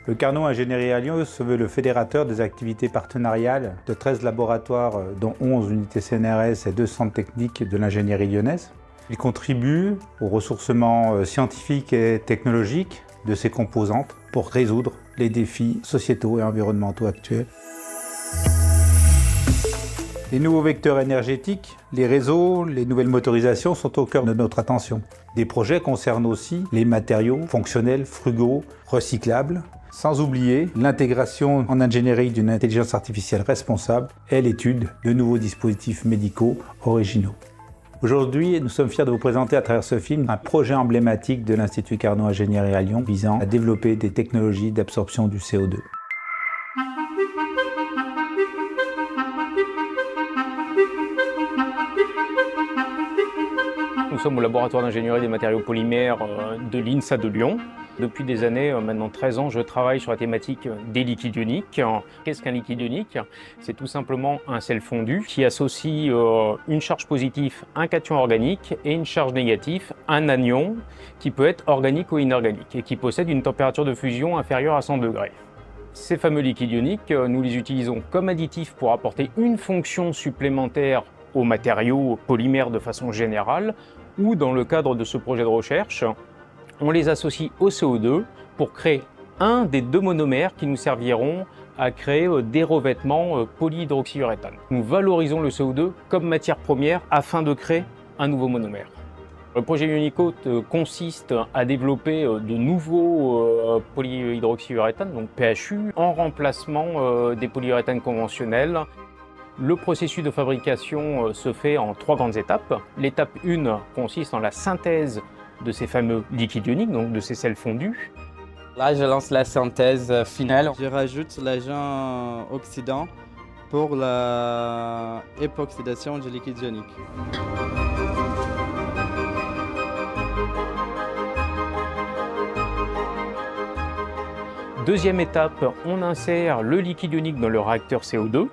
Le Carnot Ingénierie à Lyon se veut le fédérateur des activités partenariales de 13 laboratoires, dont 11 unités CNRS et 2 centres techniques de l'ingénierie lyonnaise. Il contribue au ressourcement scientifique et technologique de ses composantes pour résoudre les défis sociétaux et environnementaux actuels. Les nouveaux vecteurs énergétiques, les réseaux, les nouvelles motorisations sont au cœur de notre attention. Des projets concernent aussi les matériaux fonctionnels, frugaux, recyclables, sans oublier l'intégration en ingénierie d'une intelligence artificielle responsable et l'étude de nouveaux dispositifs médicaux originaux. Aujourd'hui, nous sommes fiers de vous présenter à travers ce film un projet emblématique de l'Institut Carnot Ingénierie à Lyon visant à développer des technologies d'absorption du CO2. Nous sommes au laboratoire d'ingénierie des matériaux polymères de l'INSA de Lyon. Depuis des années, maintenant 13 ans, je travaille sur la thématique des liquides ioniques. Qu'est-ce qu'un liquide ionique? C'est tout simplement un sel fondu qui associe une charge positive, un cation organique, et une charge négative, un anion, qui peut être organique ou inorganique, et qui possède une température de fusion inférieure à 100 degrés. Ces fameux liquides ioniques, nous les utilisons comme additifs pour apporter une fonction supplémentaire aux matériaux polymères de façon générale, ou dans le cadre de ce projet de recherche, on les associe au CO2 pour créer un des 2 monomères qui nous serviront à créer des revêtements polyhydroxyuréthane. Nous valorisons le CO2 comme matière première afin de créer un nouveau monomère. Le projet Unicoat consiste à développer de nouveaux polyhydroxyuréthanes, donc PHU, en remplacement des polyuréthanes conventionnels. Le processus de fabrication se fait en 3 grandes étapes. L'étape 1 consiste en la synthèse de ces fameux liquides ioniques, donc de ces sels fondus. Là, je lance la synthèse finale. Je rajoute l'agent oxydant pour la époxydation du liquide ionique. Deuxième étape, on insère le liquide ionique dans le réacteur CO2.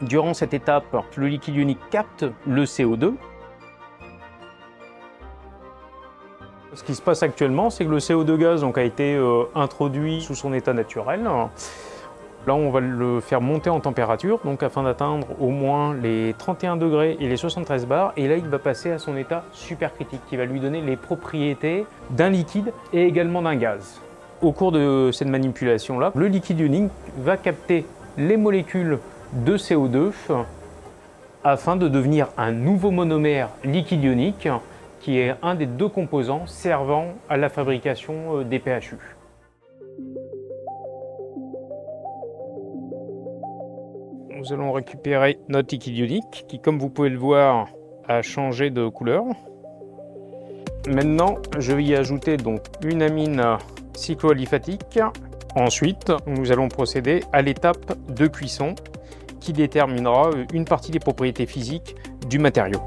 Durant cette étape, le liquide ionique capte le CO2. Ce qui se passe actuellement, c'est que le CO2 gaz a été introduit sous son état naturel. Là, on va le faire monter en température, donc afin d'atteindre au moins les 31 degrés et les 73 bars. Et là, il va passer à son état supercritique, qui va lui donner les propriétés d'un liquide et également d'un gaz. Au cours de cette manipulation-là, le liquide ionique va capter les molécules de CO2 afin de devenir un nouveau monomère liquide ionique qui est un des 2 composants servant à la fabrication des PHU. Nous allons récupérer notre liquide ionique qui, comme vous pouvez le voir, a changé de couleur. Maintenant, je vais y ajouter donc une amine cycloaliphatique. Ensuite, nous allons procéder à l'étape de cuisson qui déterminera une partie des propriétés physiques du matériau.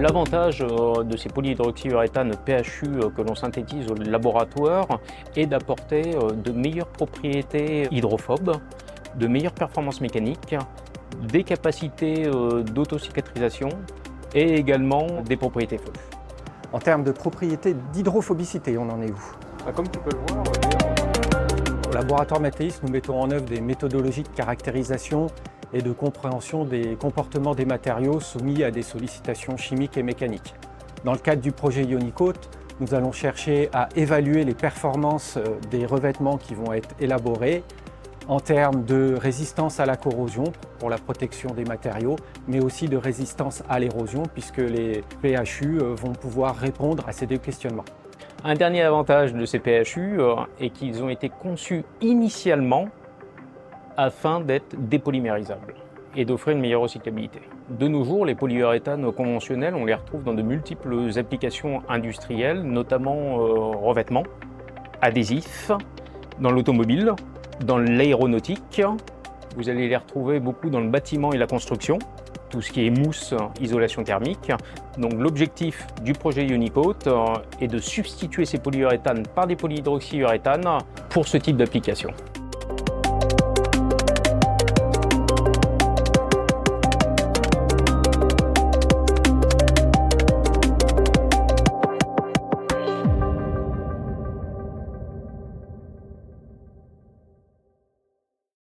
L'avantage de ces polyhydroxyuréthanes PHU que l'on synthétise au laboratoire est d'apporter de meilleures propriétés hydrophobes, de meilleures performances mécaniques, des capacités d'autocicatrisation et également des propriétés feu. En termes de propriétés d'hydrophobicité, on en est où? Comme tu peux le voir, au laboratoire Mathéis, nous mettons en œuvre des méthodologies de caractérisation et de compréhension des comportements des matériaux soumis à des sollicitations chimiques et mécaniques. Dans le cadre du projet Unicoat, nous allons chercher à évaluer les performances des revêtements qui vont être élaborés en termes de résistance à la corrosion pour la protection des matériaux, mais aussi de résistance à l'érosion puisque les PHU vont pouvoir répondre à ces 2 questionnements. Un dernier avantage de ces PHU est qu'ils ont été conçus initialement afin d'être dépolymérisables et d'offrir une meilleure recyclabilité. De nos jours, les polyuréthanes conventionnels, on les retrouve dans de multiples applications industrielles, notamment revêtements, adhésifs, dans l'automobile, dans l'aéronautique. Vous allez les retrouver beaucoup dans le bâtiment et la construction, tout ce qui est mousse, isolation thermique. Donc l'objectif du projet Unicoat est de substituer ces polyuréthanes par des polyhydroxyuréthanes pour ce type d'application.